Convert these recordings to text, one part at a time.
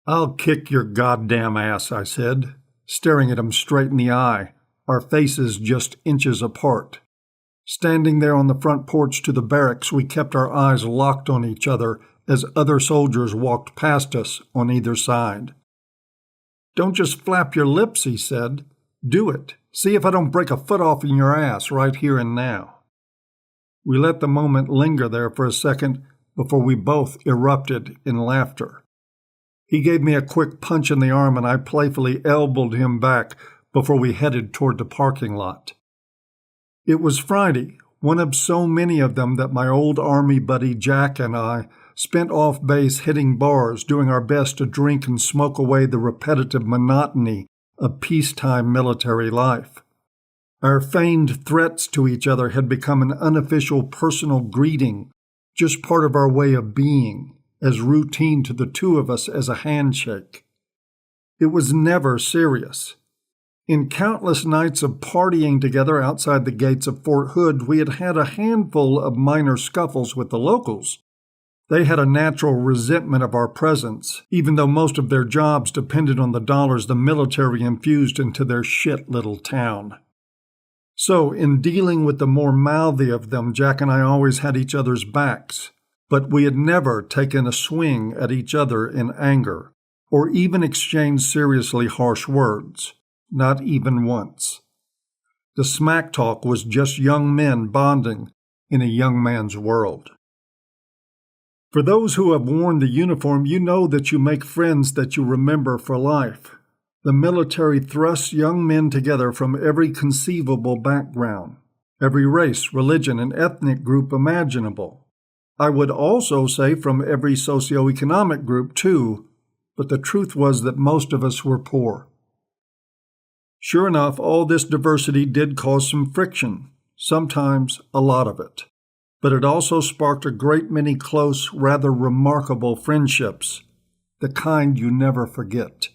"I'll kick your goddamn ass," I said, staring at him straight in the eye, our faces just inches apart. Standing there on the front porch to the barracks, we kept our eyes locked on each other as other soldiers walked past us on either side. "Don't just flap your lips," he said. "Do it. See if I don't break a foot off in your ass right here and now." We let the moment linger there for a second before we both erupted in laughter. He gave me a quick punch in the arm and I playfully elbowed him back before we headed toward the parking lot. It was Friday, one of so many of them that my old Army buddy Jack and I spent off base hitting bars, doing our best to drink and smoke away the repetitive monotony of peacetime military life. Our feigned threats to each other had become an unofficial personal greeting, just part of our way of being, as routine to the two of us as a handshake. It was never serious. In countless nights of partying together outside the gates of Fort Hood, we had had a handful of minor scuffles with the locals. They had a natural resentment of our presence, even though most of their jobs depended on the dollars the military infused into their shit little town. So, in dealing with the more mouthy of them, Jack and I always had each other's backs, but we had never taken a swing at each other in anger, or even exchanged seriously harsh words, not even once. The smack talk was just young men bonding in a young man's world. For those who have worn the uniform, you know that you make friends that you remember for life. The military thrusts young men together from every conceivable background, every race, religion, and ethnic group imaginable. I would also say from every socioeconomic group too, but the truth was that most of us were poor. Sure enough, all this diversity did cause some friction, sometimes a lot of it. But it also sparked a great many close, rather remarkable friendships, the kind you never forget.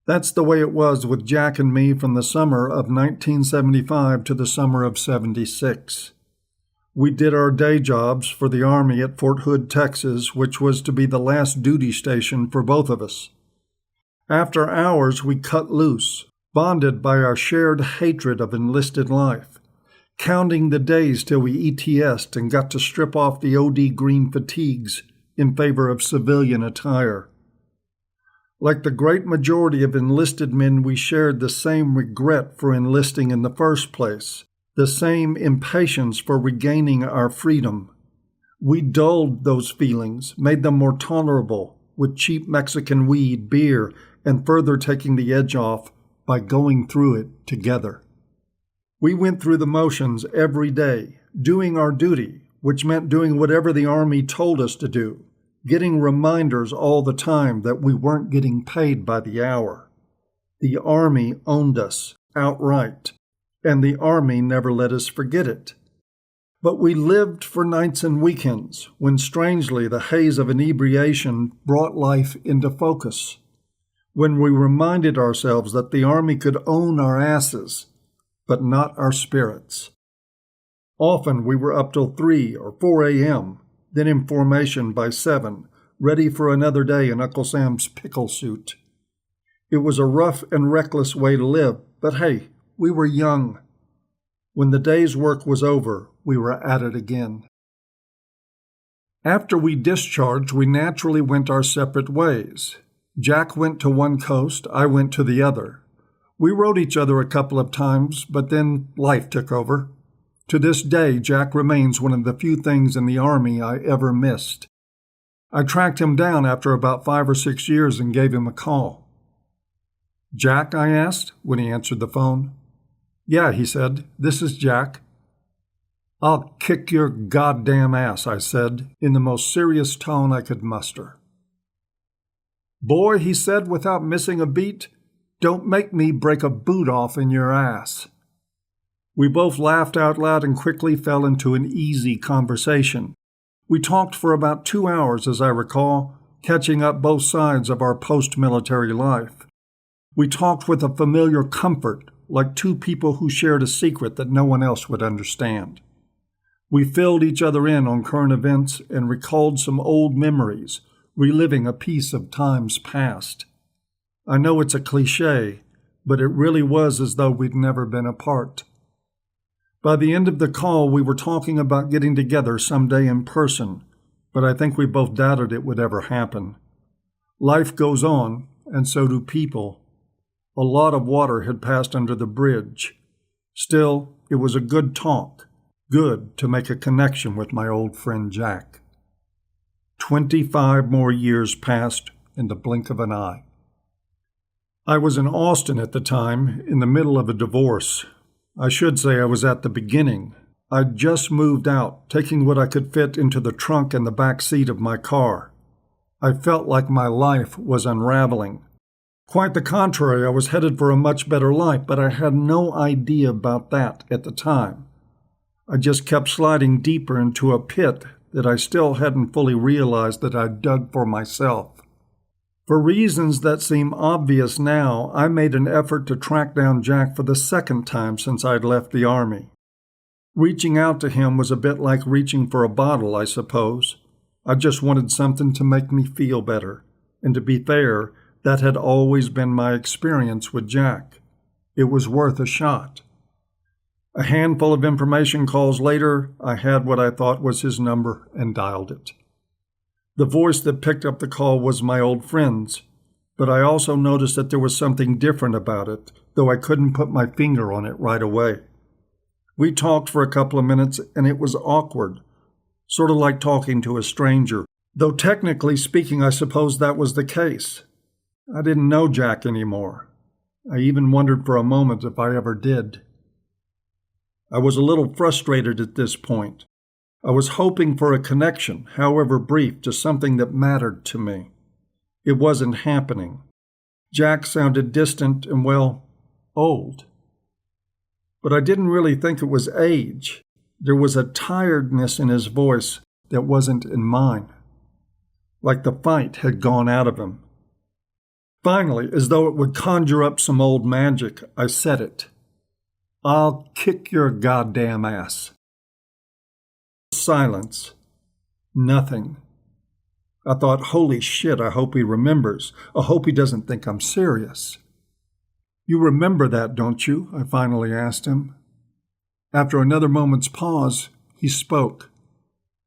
That's the way it was with Jack and me from the summer of 1975 to the summer of 76. We did our day jobs for the Army at Fort Hood, Texas, which was to be the last duty station for both of us. After hours, we cut loose, bonded by our shared hatred of enlisted life, counting the days till we ETS'd and got to strip off the OD green fatigues in favor of civilian attire. Like the great majority of enlisted men, we shared the same regret for enlisting in the first place, the same impatience for regaining our freedom. We dulled those feelings, made them more tolerable with cheap Mexican weed, beer, and further taking the edge off by going through it together. We went through the motions every day, doing our duty, which meant doing whatever the Army told us to do, getting reminders all the time that we weren't getting paid by the hour. The Army owned us outright, and the Army never let us forget it. But we lived for nights and weekends, when strangely the haze of inebriation brought life into focus, when we reminded ourselves that the Army could own our asses, but not our spirits. Often we were up till 3 or 4 a.m., then in formation by 7, ready for another day in Uncle Sam's pickle suit. It was a rough and reckless way to live, but hey, we were young. When the day's work was over, we were at it again. After we discharged, we naturally went our separate ways. Jack went to one coast, I went to the other. We wrote each other a couple of times, but then life took over. To this day, Jack remains one of the few things in the Army I ever missed. I tracked him down after about 5 or 6 years and gave him a call. "Jack?" I asked when he answered the phone. "Yeah," he said, "this is Jack." "I'll kick your goddamn ass," I said, in the most serious tone I could muster. "Boy," he said without missing a beat, "don't make me break a boot off in your ass." We both laughed out loud and quickly fell into an easy conversation. We talked for about 2 hours, as I recall, catching up both sides of our post-military life. We talked with a familiar comfort, like two people who shared a secret that no one else would understand. We filled each other in on current events and recalled some old memories, reliving a piece of times past. I know it's a cliché, but it really was as though we'd never been apart. By the end of the call, we were talking about getting together someday in person, but I think we both doubted it would ever happen. Life goes on, and so do people. A lot of water had passed under the bridge. Still, it was a good talk, good to make a connection with my old friend Jack. 25 more years passed in the blink of an eye. I was in Austin at the time, in the middle of a divorce. I should say I was at the beginning. I'd just moved out, taking what I could fit into the trunk and the back seat of my car. I felt like my life was unraveling. Quite the contrary, I was headed for a much better life, but I had no idea about that at the time. I just kept sliding deeper into a pit that I still hadn't fully realized that I'd dug for myself. For reasons that seem obvious now, I made an effort to track down Jack for the second time since I'd left the Army. Reaching out to him was a bit like reaching for a bottle, I suppose. I just wanted something to make me feel better, and to be fair, that had always been my experience with Jack. It was worth a shot. A handful of information calls later, I had what I thought was his number and dialed it. The voice that picked up the call was my old friend's, but I also noticed that there was something different about it, though I couldn't put my finger on it right away. We talked for a couple of minutes, and it was awkward, sort of like talking to a stranger, though technically speaking, I suppose that was the case. I didn't know Jack anymore. I even wondered for a moment if I ever did. I was a little frustrated at this point. I was hoping for a connection, however brief, to something that mattered to me. It wasn't happening. Jack sounded distant and, well, old. But I didn't really think it was age. There was a tiredness in his voice that wasn't in mine. Like the fight had gone out of him. Finally, as though it would conjure up some old magic, I said it. "I'll kick your goddamn ass." Silence. Nothing. I thought, holy shit, I hope he remembers. I hope he doesn't think I'm serious. "You remember that, don't you?" I finally asked him. After another moment's pause, he spoke.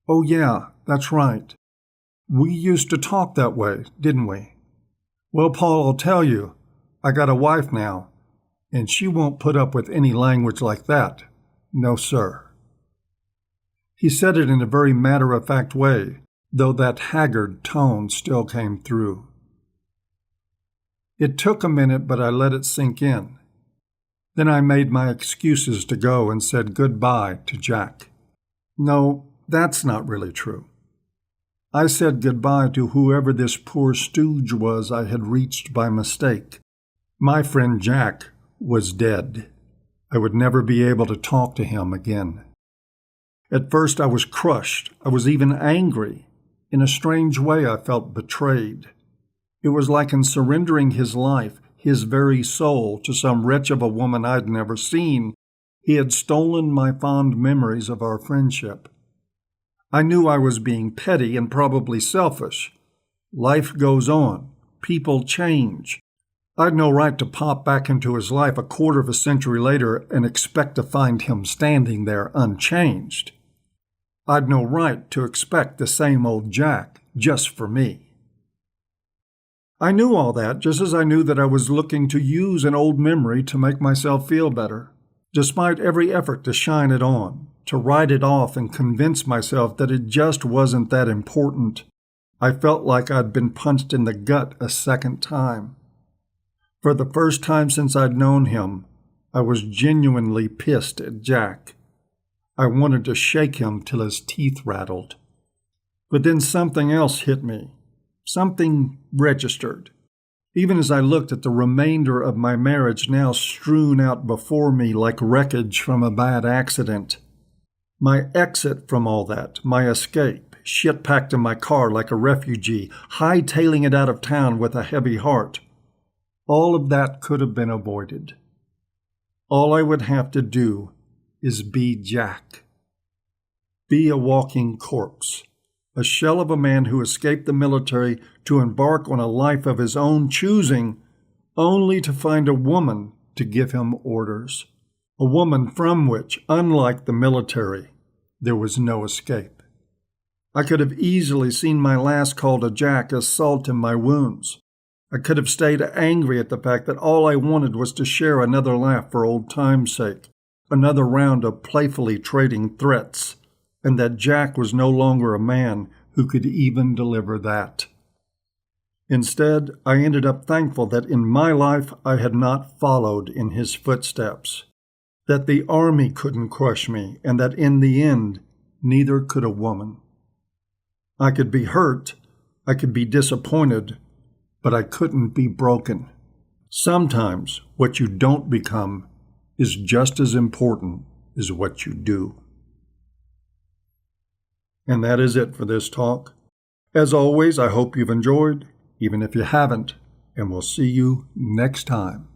"Oh yeah, that's right. We used to talk that way, didn't we? Well, Paul, I'll tell you, I got a wife now, and she won't put up with any language like that. No, sir." He said it in a very matter-of-fact way, though that haggard tone still came through. It took a minute, but I let it sink in. Then I made my excuses to go and said goodbye to Jack. No, that's not really true. I said goodbye to whoever this poor stooge was I had reached by mistake. My friend Jack was dead. I would never be able to talk to him again. At first I was crushed. I was even angry. In a strange way I felt betrayed. It was like in surrendering his life, his very soul, to some wretch of a woman I'd never seen, he had stolen my fond memories of our friendship. I knew I was being petty and probably selfish. Life goes on. People change. I'd no right to pop back into his life a quarter of a century later and expect to find him standing there unchanged. I'd no right to expect the same old Jack just for me. I knew all that, just as I knew that I was looking to use an old memory to make myself feel better, despite every effort to shine it on, to write it off and convince myself that it just wasn't that important. I felt like I'd been punched in the gut a second time. For the first time since I'd known him, I was genuinely pissed at Jack. I wanted to shake him till his teeth rattled. But then something else hit me. Something registered. Even as I looked at the remainder of my marriage now strewn out before me like wreckage from a bad accident. My exit from all that, my escape, shit packed in my car like a refugee, hightailing it out of town with a heavy heart. All of that could have been avoided. All I would have to do is be Jack. Be a walking corpse, a shell of a man who escaped the military to embark on a life of his own choosing, only to find a woman to give him orders. A woman from which, unlike the military, there was no escape. I could have easily seen my last call to Jack as salt in my wounds. I could have stayed angry at the fact that all I wanted was to share another laugh for old time's sake, another round of playfully trading threats, and that Jack was no longer a man who could even deliver that. Instead, I ended up thankful that in my life I had not followed in his footsteps, that the army couldn't crush me, and that in the end, neither could a woman. I could be hurt, I could be disappointed, but I couldn't be broken. Sometimes what you don't become is just as important as what you do. And that is it for this talk. As always, I hope you've enjoyed, even if you haven't, and we'll see you next time.